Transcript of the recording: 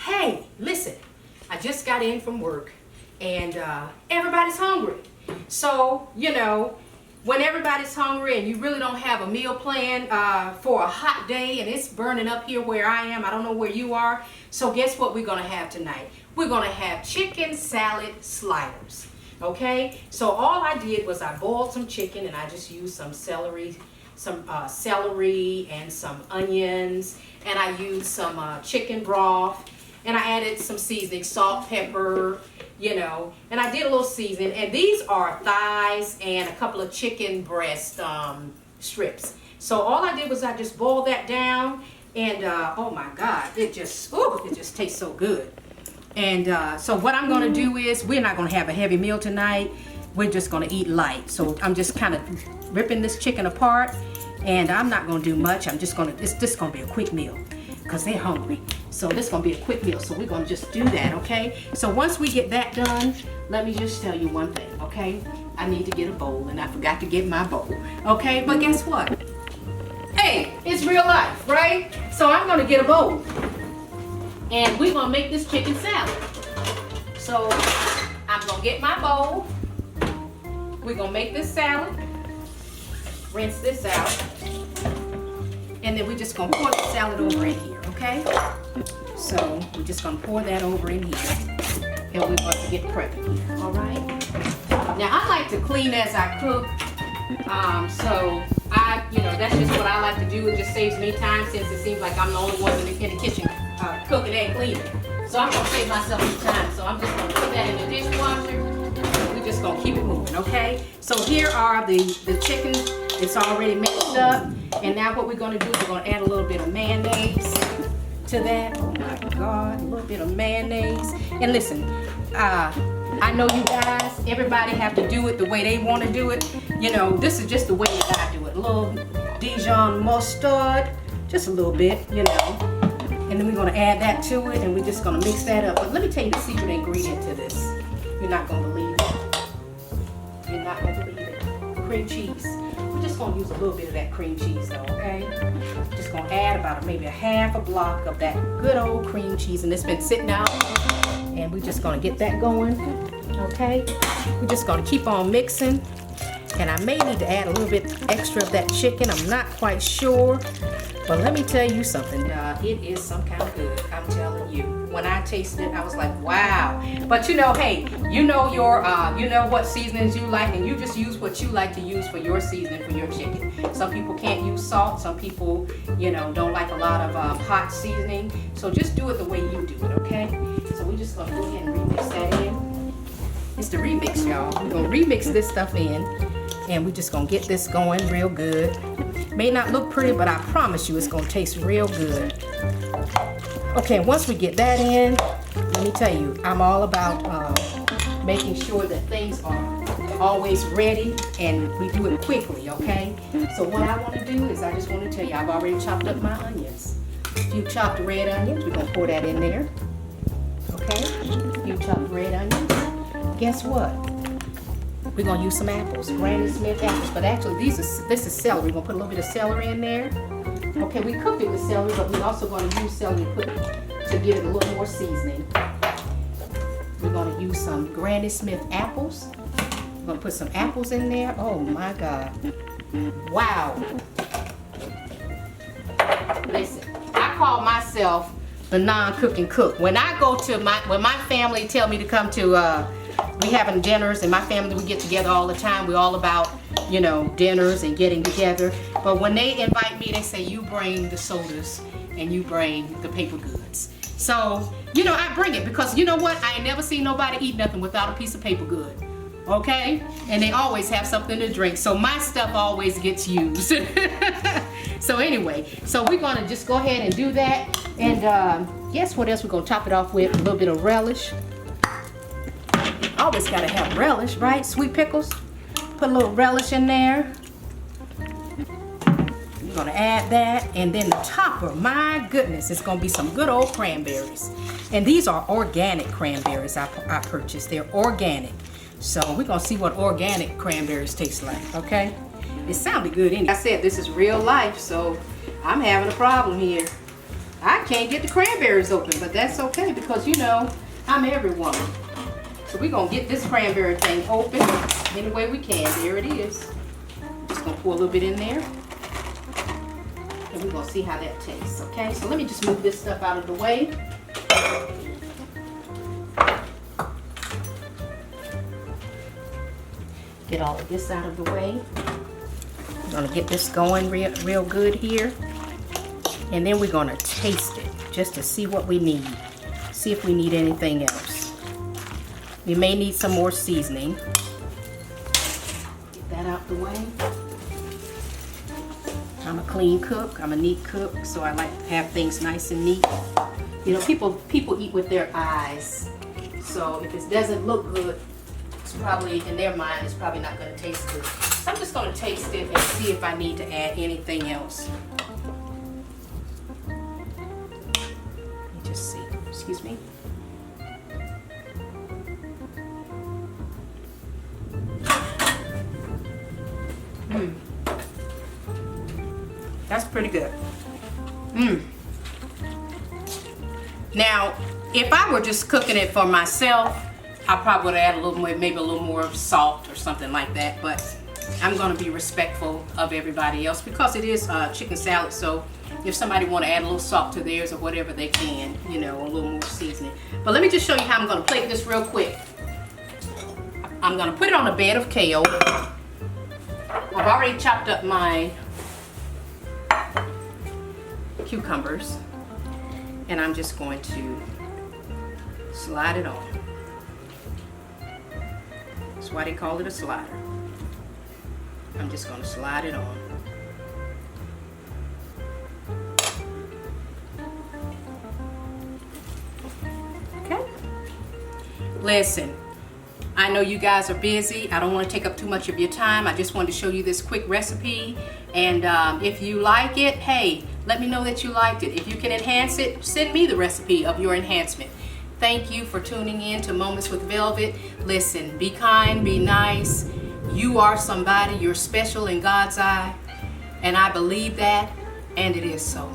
Hey, listen, I just got in from work and everybody's hungry. So, when everybody's hungry and you really don't have a meal plan for a hot day and it's burning up here where I am, I don't know where you are. So guess what we're going to have tonight? We're going to have chicken salad sliders. Okay, so all I did was I boiled some chicken and I just used some celery and some onions, and I used some chicken broth, and I added some seasoning, salt, pepper, and I did a little seasoning. And these are thighs and a couple of chicken breast strips. So all I did was I just boiled that down, and oh my God, it just tastes so good. And so what I'm going to do is, we're not going to have a heavy meal tonight. We're just going to eat light. So I'm just kind of ripping this chicken apart, and I'm not going to do much. It's just going to be a quick meal because they're hungry. So this is going to be a quick meal. So we're going to just do that, okay? So once we get that done, let me just tell you one thing, okay? I need to get a bowl, and I forgot to get my bowl, okay? But guess what? Hey, it's real life, right? So I'm going to get a bowl. And we're going to make this chicken salad. So I'm going to get my bowl. We're going to make this salad. Rinse this out. And then we're just going to pour the salad over in here, okay? So we're just going to pour that over in here. And we're going to get prepped here, all right? Now I like to clean as I cook. So that's just what I like to do. It just saves me time since it seems like I'm the only one in the kitchen cooking and cleaning. So I'm going to save myself some time. So I'm just going to put that in the dishwasher. We're just going to keep it moving, okay? So here are the chicken. It's already mixed up. And now what we're going to do is we're going to add a little bit of mayonnaise to that. Oh my God, a little bit of mayonnaise. And listen, I know you guys, everybody have to do it the way they want to do it. This is just the way that I do it. A little Dijon mustard, just a little bit, And then we're going to add that to it, and we're just going to mix that up. But let me tell you the secret ingredient to this. You're not going to believe it. You're not going to believe it. Cream cheese. We're just going to use a little bit of that cream cheese though, okay? Just going to add about maybe a half a block of that good old cream cheese, and it's been sitting out. And we're just going to get that going, okay? We're just going to keep on mixing. And I may need to add a little bit extra of that chicken. I'm not quite sure. But let me tell you something, it is some kind of good, I'm telling you. When I tasted it, I was like, wow. But hey, you know what seasonings you like, and you just use what you like to use for your seasoning for your chicken. Some people can't use salt. Some people, don't like a lot of hot seasoning. So just do it the way you do it, okay? So we're just gonna go ahead and remix that in. It's the remix, y'all. We're gonna remix this stuff in, and we're just gonna get this going real good. May not look pretty, but I promise you it's gonna taste real good. Okay, once we get that in, let me tell you, I'm all about making sure that things are always ready and we do it quickly, okay? So what I want to do is I just want to tell you, I've already chopped up my onions. A few chopped red onions, we're gonna pour that in there. Okay, a few chopped red onions. Guess what? We're gonna use some apples, Granny Smith apples, but actually this is celery. We're gonna put a little bit of celery in there. Okay, we cooked it with celery, but we're also gonna use celery to give it a little more seasoning. We're gonna use some Granny Smith apples. We're gonna put some apples in there. Oh my God. Wow. Listen, I call myself the non-cooking cook. When I go to when my family tell me to come to we having dinners, and my family, we get together all the time. We're all about, dinners and getting together. But when they invite me, they say, you bring the sodas and you bring the paper goods. So, I bring it because you know what? I ain't never seen nobody eat nothing without a piece of paper good. Okay? And they always have something to drink. So my stuff always gets used. So anyway, so we're going to just go ahead and do that. And guess what else we're going to top it off with? A little bit of relish. Always gotta have relish, right? Sweet pickles. Put a little relish in there. We're gonna add that, and then the topper, my goodness, it's gonna be some good old cranberries. And these are organic cranberries I purchased. They're organic. So we're gonna see what organic cranberries taste like, okay? It sounded good anyway. I said this is real life, so I'm having a problem here. I can't get the cranberries open, but that's okay because you know I'm every woman. So we're gonna get this cranberry thing open any way we can. There it is. Just gonna pour a little bit in there. And we're gonna see how that tastes, okay? So let me just move this stuff out of the way. Get all of this out of the way. I'm gonna get this going real good here. And then we're gonna taste it just to see what we need. See if we need anything else. We may need some more seasoning. Get that out the way. I'm a clean cook, I'm a neat cook, so I like to have things nice and neat. You know, people eat with their eyes. So if it doesn't look good, it's probably, in their mind, it's probably not gonna taste good. So I'm just gonna taste it and see if I need to add anything else. Let me just see, excuse me. That's pretty good. Now, if I were just cooking it for myself, I probably would add a little more, maybe a little more salt or something like that. But I'm going to be respectful of everybody else because it is chicken salad. So if somebody want to add a little salt to theirs or whatever, they can, you know, a little more seasoning. But let me just show you how I'm going to plate this real quick. I'm going to put it on a bed of kale. I've already chopped up my cucumbers, and I'm just going to slide it on. That's why they call it a slider. I'm just going to slide it on. Okay. Listen, I know you guys are busy. I don't want to take up too much of your time. I just wanted to show you this quick recipe, and if you like it, hey, let me know that you liked it. If you can enhance it, send me the recipe of your enhancement. Thank you for tuning in to Moments with Velvet. Listen, be kind, be nice. You are somebody, you're special in God's eye, and I believe that, and it is so.